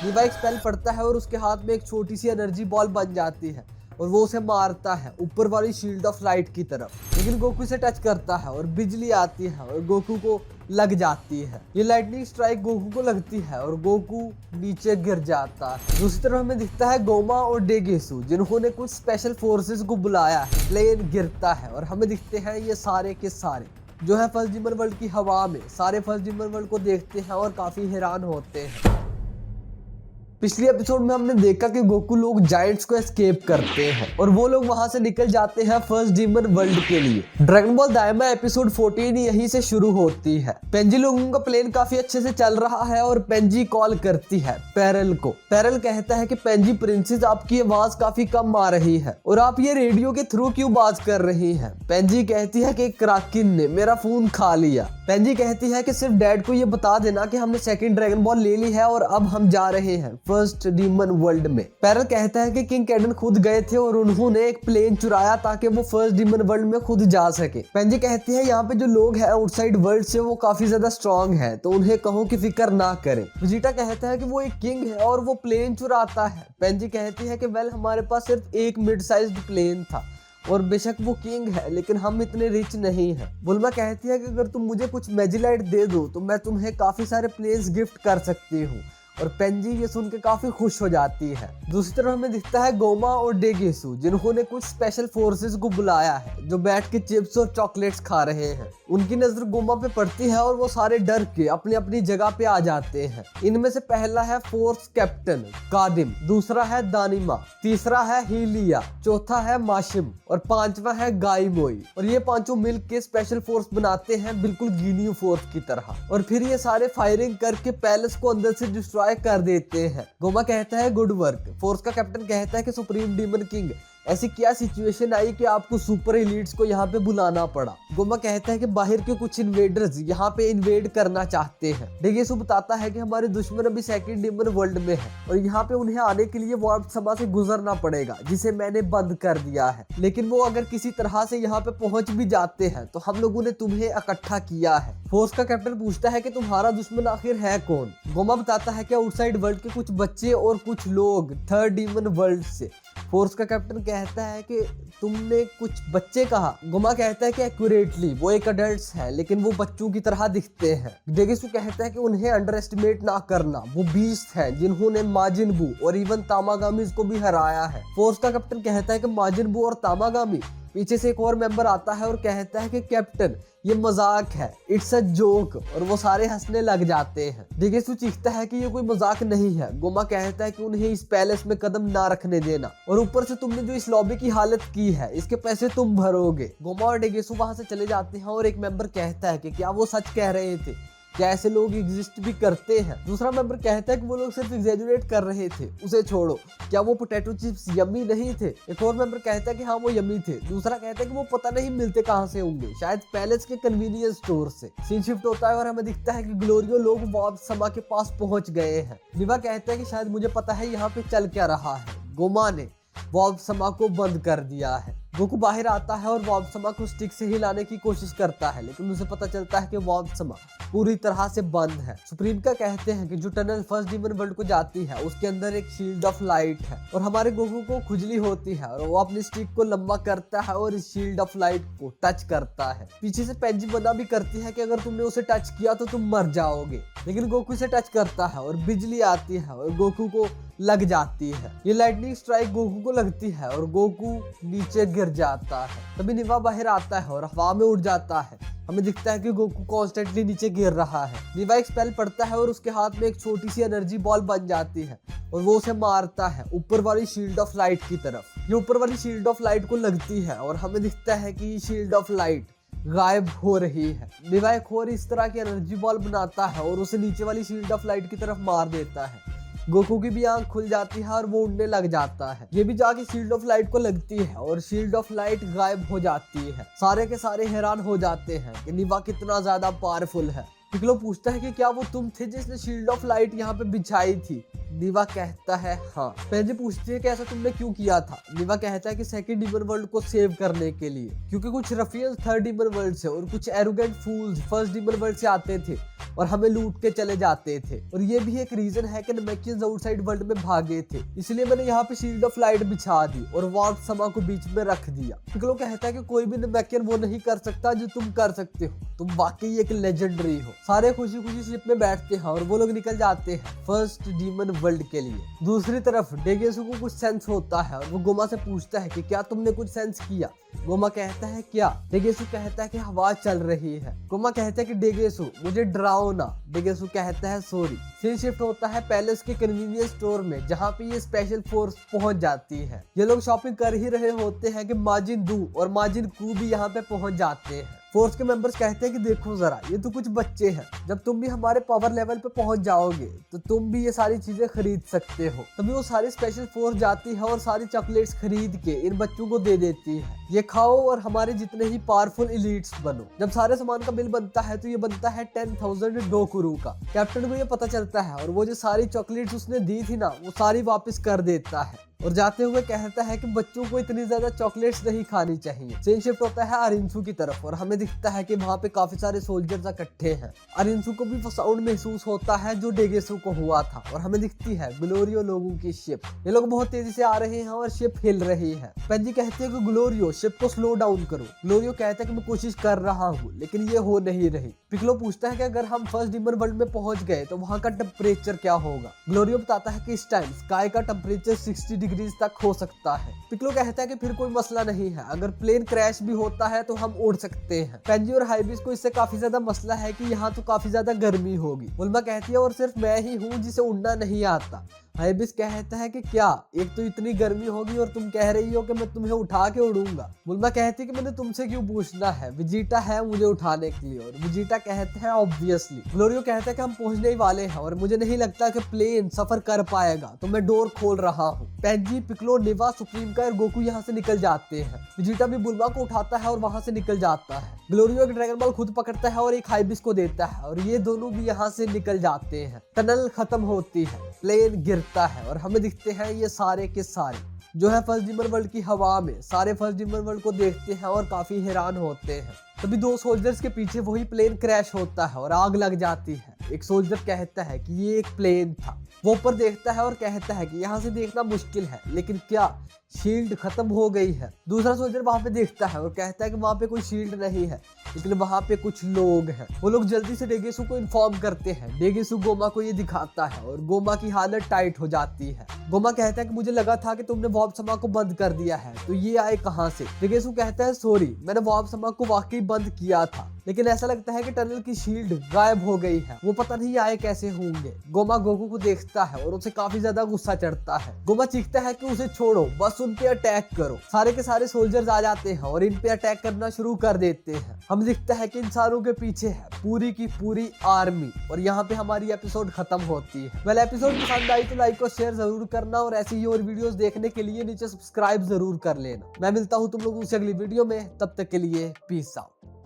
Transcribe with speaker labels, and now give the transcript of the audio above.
Speaker 1: नीवा एक स्पेल पढ़ता है और उसके हाथ में एक छोटी सी एनर्जी बॉल बन जाती है और वो उसे मारता है ऊपर वाली शील्ड ऑफ लाइट की तरफ। लेकिन गोकू इसे टच करता है और बिजली आती है और गोकू को लग जाती है। ये लाइटनिंग स्ट्राइक गोकू को लगती है और गोकू नीचे गिर जाता है। दूसरी तरफ हमें दिखता है गोमा और डेगेसु, जिन्होंने कुछ स्पेशल फोर्सेस को बुलाया है। प्लेन गिरता है और हमें दिखते हैं ये सारे के सारे जो है फर्स्ट डिमन वर्ल्ड की हवा में। सारे फर्स्ट डिमन वर्ल्ड को देखते हैं और काफी हैरान होते हैं। पिछले एपिसोड में हमने देखा कि गोकू लोग जायंट्स को एस्केप करते हैं और वो लोग वहां से निकल जाते हैं फर्स्ट डीमन वर्ल्ड के लिए। ड्रैगन बॉल दाइमा एपिसोड 14 यहीं से शुरू होती है। पेंजी लोगों का प्लेन काफी अच्छे से चल रहा है और पेंजी कॉल करती है पैरल को। पैरल कहता है कि पेंजी प्रिंसेस, आपकी आवाज काफी कम आ रही है और आप ये रेडियो के थ्रू क्यों बात कर रही हैं? पेंजी कहती है कि क्राकिन ने मेरा फोन खा लिया। पेंजी कहती है कि सिर्फ डैड को ये बता देना कि हमने सेकंड ड्रैगन बॉल ले ली है और अब हम जा रहे हैं फर्स्ट डीमन वर्ल्ड में। पैरल कहता है कि किंग कैडन खुद गए थे और उन्होंने एक प्लेन चुराया ताकि वो फर्स्ट डीमन वर्ल्ड में खुद जा सके। पेंजी कहती है यहाँ पे जो लोग हैं आउटसाइड वर्ल्ड से वो काफी ज्यादा स्ट्रॉन्ग है, तो उन्हें कहो कि फिक्र ना करें। विजिटा कहता है कि वो एक किंग है और वो प्लेन चुराता है। पेंजी कहती है कि वेल, हमारे पास सिर्फ एक मिड साइज्ड प्लेन था और बेशक वो किंग है, लेकिन हम इतने रिच नहीं हैं। बुल्मा कहती है कि अगर तुम मुझे कुछ मैजिलाइट दे दो तो मैं तुम्हें काफी सारे प्लेन्स गिफ्ट कर सकती हूँ और पेंजी ये सुन के काफी खुश हो जाती है। दूसरी तरफ हमें दिखता है गोमा और डेगेसु, जिन्होंने कुछ स्पेशल फोर्सेस को बुलाया है जो बैठ के चिप्स और चॉकलेट्स खा रहे हैं। उनकी नजर गोमा पे पड़ती है और वो सारे डर के अपनी अपनी जगह पे आ जाते हैं। इनमें से पहला है फोर्स कैप्टन कादिम, दूसरा है दानिमा, तीसरा है हीलिया, चौथा है माशिम और पांचवा है गाइमोई। और ये पांचों मिल के स्पेशल फोर्स बनाते हैं, बिल्कुल गिनियो फोर्स की तरह। और फिर ये सारे फायरिंग करके पैलेस को अंदर से डिस्ट्रॉय कर देते हैं। गोमा कहता है गुड वर्क। फोर्स का कैप्टन कहता है कि सुप्रीम डीमन किंग, ऐसी क्या सिचुएशन आई कि आपको सुपर एलीट्स को यहाँ पे बुलाना पड़ा? गोमा कहता है कि बाहर के कुछ इन्वेडर्स यहाँ पे इन्वेड करना चाहते हैं। डेगेसु बताता है कि हमारे दुश्मन अभी सेकंड डीमन वर्ल्ड में है और यहाँ पे उन्हें आने के लिए वार्प सभा से गुजरना पड़ेगा, जिसे मैंने बंद कर दिया है। लेकिन वो अगर किसी तरह से यहाँ पे पहुंच भी जाते हैं तो हम लोगों ने तुम्हें इकट्ठा किया है। फोर्स का कैप्टन पूछता है कि तुम्हारा दुश्मन आखिर है कौन? गोमा बताता है कि आउटसाइड वर्ल्ड के कुछ बच्चे और कुछ लोग थर्ड डीमन वर्ल्ड से। फोर्स का कैप्टन कहता है कि तुमने कुछ बच्चे कहा। गोमा कहता है कि एक्यूरेटली वो एक अडल्ट्स है, लेकिन वो बच्चों की तरह दिखते हैं। डेगेसु कहता है कि उन्हें अंडर एस्टिमेट ना करना, वो बीस्ट हैं जिन्होंने माजिन बू और इवन तामागामी को भी हराया है। फोर्स का कैप्टन कहता है कि माजिन बू और तामागामी। पीछे से एक और मेंबर आता है और कहता है कि कैप्टन ये मजाक है, इट्स अ जोक, और वो सारे हंसने लग जाते हैं। डेगेसु चीखता है कि ये कोई मजाक नहीं है। गोमा कहता है कि उन्हें इस पैलेस में कदम ना रखने देना और ऊपर से तुमने जो इस लॉबी की हालत की है इसके पैसे तुम भरोगे। गोमा और डेगेसु वहां से चले जाते हैं और एक मेंबर कहता है कि क्या वो सच कह रहे थे, क्या ऐसे लोग एग्जिस्ट भी करते हैं? दूसरा मेंबर कहता है कि वो लोग सिर्फ एग्जैजुरेट कर रहे थे, उसे छोड़ो, क्या वो पोटैटो चिप्स यम्मी नहीं थे? एक और मेंबर कहता है कि हाँ वो यम्मी थे। दूसरा कहता है कि वो पता नहीं मिलते कहाँ से होंगे, शायद पैलेस के कन्वीनियंस स्टोर से। सीन शिफ्ट होता है और हमें दिखता है कि ग्लोरियो लोग वार्प सभा के पास पहुंच गए हैं। निवा कहता है कि शायद मुझे पता है यहाँ पे चल क्या रहा है, गोमा ने वार्प सभा को बंद कर दिया है। गोकू बाहर आता है और वार्प सभा को स्टिक से हिलाने की कोशिश करता है, लेकिन उसे पता चलता है कि वार्प सभा पूरी तरह से बंद है। सुप्रीम का कहते हैं कि जो टनल फर्स्ट डीमन वर्ल्ड को जाती है उसके अंदर एक शील्ड ऑफ लाइट है और हमारे गोकू को खुजली होती है और वो अपनी स्टिक को लंबा करता है और इस शील्ड ऑफ लाइट को टच करता है। पीछे से पेंजी मना भी करती है कि अगर तुमने उसे टच किया तो तुम मर जाओगे, लेकिन गोकू इसे टच करता है और बिजली आती है और गोकू को लग जाती है। ये लाइटनिंग स्ट्राइक गोकू को लगती है और गोकू नीचे गिर जाता है। तभी निवा बाहर आता है और हवा में उड़ जाता है। हमें दिखता है कि गोकू कॉन्स्टेंटली नीचे गिर रहा है। निवा एक स्पेल पढ़ता है और उसके हाथ में एक छोटी सी एनर्जी बॉल बन जाती है और वो उसे मारता है ऊपर वाली शील्ड ऑफ लाइट की तरफ। ये ऊपर वाली शील्ड ऑफ लाइट को लगती है और हमें दिखता है कि शील्ड ऑफ लाइट गायब हो रही है। निवा एक और इस तरह की एनर्जी बॉल बनाता है और उसे नीचे वाली शील्ड ऑफ लाइट की तरफ मार देता है। गोकू की भी आंख खुल जाती है और वो उड़ने लग जाता है। ये भी जाके शील्ड ऑफ लाइट को लगती है और शील्ड ऑफ लाइट गायब हो जाती है। सारे के सारे हैरान हो जाते हैं कि निवा कितना ज्यादा पावरफुल है। पिकलो पूछता है कि क्या वो तुम थे जिसने शील्ड ऑफ लाइट यहाँ पे बिछाई थी? निवा कहता है हाँ। पेंजी पूछती है कि ऐसा तुमने क्यों किया था? निवा कहता है कि सेकंड डीमन वर्ल्ड को सेव करने के लिए, क्योंकि कुछ रफियंस थर्ड डीमन वर्ल्ड से और कुछ एरोगेंट फूल्स फर्स्ट डीमन वर्ल्ड से आते थे और हमें लूट के चले जाते थे। और ये भी एक रीजन है कि नमेकियंस आउटसाइड वर्ल्ड में भागे थे, इसलिए मैंने यहाँ पे शील्ड ऑफ लाइट बिछा दी और वार्प समा को बीच में रख दिया। पिक्लो कहता है कि कोई भी नमेकियन वो नहीं कर सकता जो तुम कर सकते हो, तुम वाकई एक लेजेंडरी हो। सारे खुशी खुशी शिप में बैठते हैं और वो लोग निकल जाते हैं फर्स्ट डीमन वर्ल्ड के लिए। दूसरी तरफ डेगेसु को कुछ सेंस होता है और वो गोमा से पूछता है कि क्या तुमने कुछ सेंस किया। गोमा कहता है क्या। डेगेसु कहता है कि आवाज चल रही है। गोमा कहता है कि डेगेसु मुझे डराओ ना। डेगेसु कहता है सॉरी। सीन शिफ्ट होता है पैलेस के कन्वीनियंस स्टोर में, जहाँ पे ये स्पेशल फोर्स पहुंच जाती है। ये लोग शॉपिंग कर ही रहे होते हैं कि माजिन दू और माजिन कू भी यहाँ पे पहुंच जाते हैं। फोर्स के मेंबर्स कहते हैं कि देखो जरा, ये तो कुछ बच्चे हैं, जब तुम भी हमारे पावर लेवल पे पहुंच जाओगे तो तुम भी ये सारी चीजें खरीद सकते हो। तभी वो सारी स्पेशल फोर्स जाती है और सारी चॉकलेट्स खरीद के इन बच्चों को दे देती है, ये खाओ और हमारे जितने ही पावरफुल एलीट्स बनो। जब सारे सामान का बिल बनता है तो ये बनता है 10,000 डोकुरू का। कैप्टन को ये पता चलता है और वो जो सारी चॉकलेट्स उसने दी थी ना, वो सारी वापस कर देता है और जाते हुए कहता है कि बच्चों को इतनी ज्यादा चॉकलेट्स नहीं खानी चाहिए। सीन शिफ्ट होता है अरिंसू की तरफ और हमें दिखता है कि वहाँ पे काफी सारे सोल्जर्स इकट्ठे हैं। अरिंसू को भी वो साउंड महसूस होता है जो डेगेसु को हुआ था और हमें दिखती है ग्लोरियो लोगों की शिप। ये लोग बहुत तेजी से आ रहे हैं और शिप हिल रही है। पेंजी कहते हैं कि ग्लोरियो शिप को स्लो डाउन करो। ग्लोरियो कहता है कि मैं कोशिश कर रहा हूँ लेकिन ये हो नहीं रही। पिक्लो पूछता है कि अगर हम फर्स्ट डीमन वर्ल्ड में पहुंच गए तो वहाँ का टेम्परेचर क्या होगा। ग्लोरियो बताता है कि इस टाइम स्काई का टेम्परेचर 60 डिग्रीज तक हो सकता है। पिक्लो कहता है कि फिर कोई मसला नहीं है, अगर प्लेन क्रैश भी होता है तो हम उड़ सकते हैं। पेंजी और हाइबिस को इससे काफी ज्यादा मसला है कि यहाँ तो काफी ज्यादा गर्मी होगी। बुल्मा कहती है और सिर्फ मैं ही हूँ जिसे उड़ना नहीं आता। हाइबिस कहता है कि क्या, एक तो इतनी गर्मी होगी और तुम कह रही हो कि मैं तुम्हें उठा के उड़ूंगा। बुल्मा कहती है कि मैंने तुमसे क्यों पूछना है, विजिटा है मुझे उठाने के लिए। और विजिटा कहते हैं ऑब्वियसली। ग्लोरियो कहता है कि हम पहुंचने ही वाले हैं और मुझे नहीं लगता कि प्लेन सफर कर पाएगा, तो मैं डोर खोल रहा हूँ। पेंजी, पिक्लो, निवा, सुप्रीम का और गोकू यहाँ से निकल जाते हैं। विजिटा भी बुल्मा को उठाता है और वहां से निकल जाता है। ग्लोरियो एक ड्रैगन बॉल खुद पकड़ता है और एक हाइबिस को देता है और ये दोनों भी यहाँ से निकल जाते हैं। टनल खत्म होती है, प्लेन गिरता है और हमें दिखते हैं ये सारे के सारे जो है फर्स्ट डीमन वर्ल्ड की हवा में। सारे फर्स्ट डीमन वर्ल्ड को देखते हैं और काफी हैरान होते हैं। तभी दो सोल्जर्स के पीछे वही प्लेन क्रैश होता है और आग लग जाती है। एक सोल्जर कहता है कि ये एक प्लेन था। वो ऊपर देखता है और कहता है कि यहाँ से देखना मुश्किल है, लेकिन क्या शील्ड खत्म हो गई है। दूसरा सोल्जर वहां पे देखता है और कहता है कि वहां पे कोई शील्ड नहीं है, लेकिन वहां पे कुछ लोग हैं। वो लोग जल्दी से डेगेसु को इन्फॉर्म करते हैं। डेगेसु गोमा को ये दिखाता है और गोमा की हालत टाइट हो जाती है। गोमा कहता है कि मुझे लगा था कि तुमने वार्प समा को बंद कर दिया है, तो ये आए कहाँ से। डेगेसु कहता है सॉरी, मैंने वार्प समा को वाकई बंद किया था, लेकिन ऐसा लगता है कि टनल की शील्ड गायब हो गई है, वो पता नहीं आए कैसे होंगे। गोमा गोकू को देखता है और उसे काफी ज्यादा गुस्सा चढ़ता है। गोमा चीखता है कि उसे छोड़ो, बस उन पे अटैक करो। सारे के सारे सोल्जर्स आ जाते हैं और इन पे अटैक करना शुरू कर देते हैं। हम दिखता है कि इंसानों के पीछे है पूरी की पूरी आर्मी और यहाँ पे हमारी एपिसोड खत्म होती है। वेल, एपिसोड पसंद आई तो लाइक और शेयर जरूर करना और ऐसी ही और वीडियोस देखने के लिए नीचे सब्सक्राइब जरूर कर लेना। मैं मिलता हूँ तुम लोगों से अगली वीडियो में, तब तक के लिए पीस आउट।